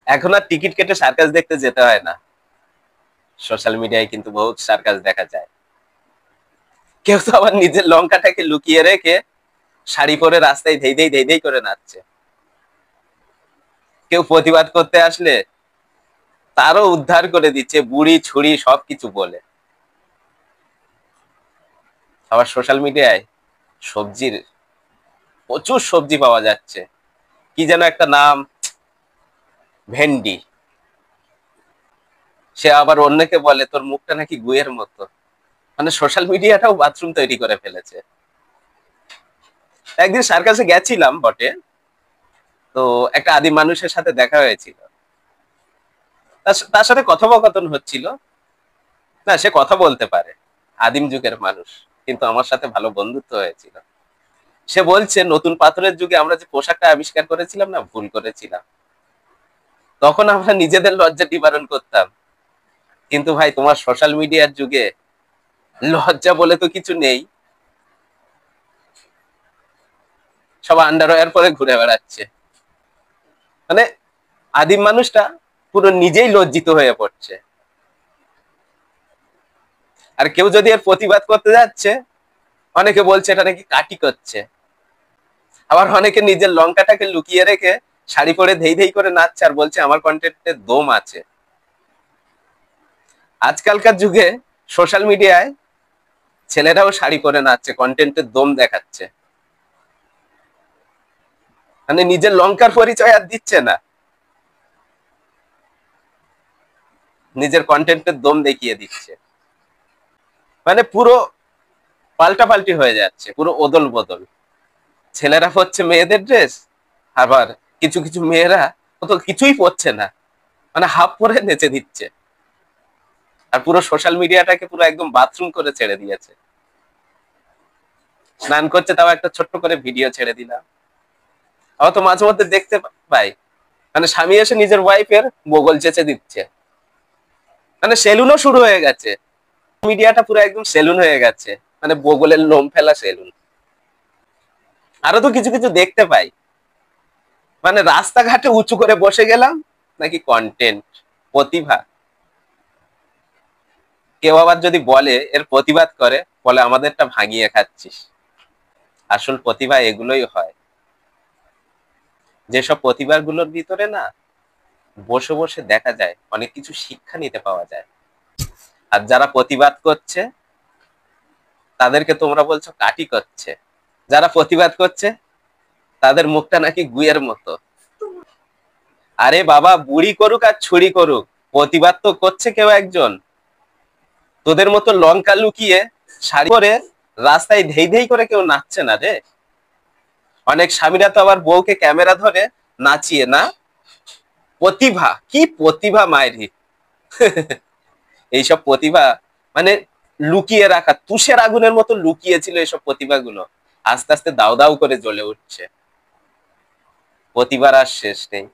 এখন আর টিকিট কেটে সার্কাস দেখতে যেতে হয় না, সোশ্যাল মিডিয়ায় কিন্তু বহুত সার্কাস দেখা যায়। কেউ তো আবার নিজের লঙ্কাটাকে লুকিয়ে রেখে শাড়ি পরে রাস্তায় ধেই ধেই ধেই ধেই করে নাচছে। কেউ প্রতিবাদ করতে আসলে তারও উদ্ধার করে দিচ্ছে বুড়ি ছুরি সবকিছু বলে। আবার সোশ্যাল মিডিয়ায় সবজির প্রচুর সবজি পাওয়া যাচ্ছে, কি যেন একটা নাম, ভেন্ডি। সে আবার অন্যকে বলে তোর মুখটা নাকি গুয়ের মতো। মানে সোশ্যাল মিডিয়াটাও বাথরুম তৈরি করে ফেলেছে। একদিন সার্কাসে গেছিলাম বটে, তো একটা আদিম মানুষের সাথে দেখা হয়েছিল, তার সাথে কথোপকথন হচ্ছিল। না, সে কথা বলতে পারে, আদিম যুগের মানুষ, কিন্তু আমার সাথে ভালো বন্ধুত্ব হয়েছিল। সে বলছে নতুন পাথরের যুগে আমরা যে পোশাকটা আবিষ্কার করেছিলাম না, ভুল করেছিলাম। তখন আমরা নিজেদের লজ্জা নিবারণ করতাম, কিন্তু ভাই তোমার সোশ্যাল মিডিয়ার যুগে লজ্জা বলে তো কিছু নেই। সব আন্ডারওয়্যার পরে ঘুরে বেড়াচ্ছে। মানে আদিম মানুষটা পুরো নিজেই লজ্জিত হয়ে পড়ছে। আর কেউ যদি এর প্রতিবাদ করতে যাচ্ছে, অনেকে বলছে এটা নাকি কাটি করছে। আবার অনেকে নিজের লঙ্কাটাকে লুকিয়ে রেখে শাড়ি পরে ধেই ধেই করে নাচছে আর বলছে আমার কন্টেন্টে দম আছে। আজকালকার যুগে সোশ্যাল মিডিয়ায় ছেলেরাও শাড়ি পরে নাচছে, কন্টেন্টের দম দেখাচ্ছে। মানে নিজের লঙ্কার পরিচয় আর দিচ্ছে না, নিজের কন্টেন্টের দম দেখিয়ে দিচ্ছে। মানে পুরো পাল্টাপাল্টি হয়ে যাচ্ছে, পুরো ওদল বদল। ছেলেরা পরছে মেয়েদের ড্রেস, আবার কিছু কিছু মেয়েরা তো কিছুই পরছে না, মানে হাফ পরে নেচে দিচ্ছে। আর পুরো সোশ্যাল মিডিয়াটাকে পুরো একদম বাথরুম করে ছেড়ে দিয়েছে। স্নান করছে, তাও একটা ছোট্ট করে ভিডিও ছেড়ে দিলাম। আবার তো মাঝে মধ্যে দেখতে পাই, মানে স্বামী এসে নিজের ওয়াইফের বগল চেঁচে দিচ্ছে। মানে সেলুনও শুরু হয়ে গেছে, মিডিয়াটা পুরো একদম সেলুন হয়ে গেছে, মানে বগলের লোম ফেলা সেলুন। আরো তো কিছু কিছু দেখতে পাই, মানে রাস্তাঘাটে উঁচু করে বসে গেলাম, নাকি কন্টেন্ট, প্রতিভা। কেউ আবার যদি বলে এর প্রতিবাদ করে, বলে আমাদেরটা ভাঙিয়ে খাচ্ছিস। আসল প্রতিভা এগুলোই হয়, যেসব প্রতিভাগুলোর ভিতরে না বসে বসে দেখা যায়, অনেক কিছু শিক্ষা নিতে পাওয়া যায়। আর যারা প্রতিবাদ করছে তাদেরকে তোমরা বলছো কাটি করছে, যারা প্রতিবাদ করছে তাদের মুখটা নাকি গুয়ের মতো। আরে বাবা, বুড়ি করুক আর ছুরি করুক, প্রতিবাদ তো করছে কেউ একজন। তোদের মতো লঙ্কা লুকিয়ে শাড়ি পরে রাস্তায় ধেই ধেই করে কেউ নাচছে না রে। অনেক স্বামীরা তো আবার বউকে ক্যামেরা ধরে নাচিয়ে না। প্রতিভা, কি প্রতিভা মায়েরি! এইসব প্রতিভা মানে লুকিয়ে রাখা, তুষের আগুনের মতো লুকিয়ে ছিল এইসব প্রতিভাগুলো, আস্তে আস্তে দাউ দাউ করে জ্বলে উঠছে। প্রতিভার আর শেষ নেই।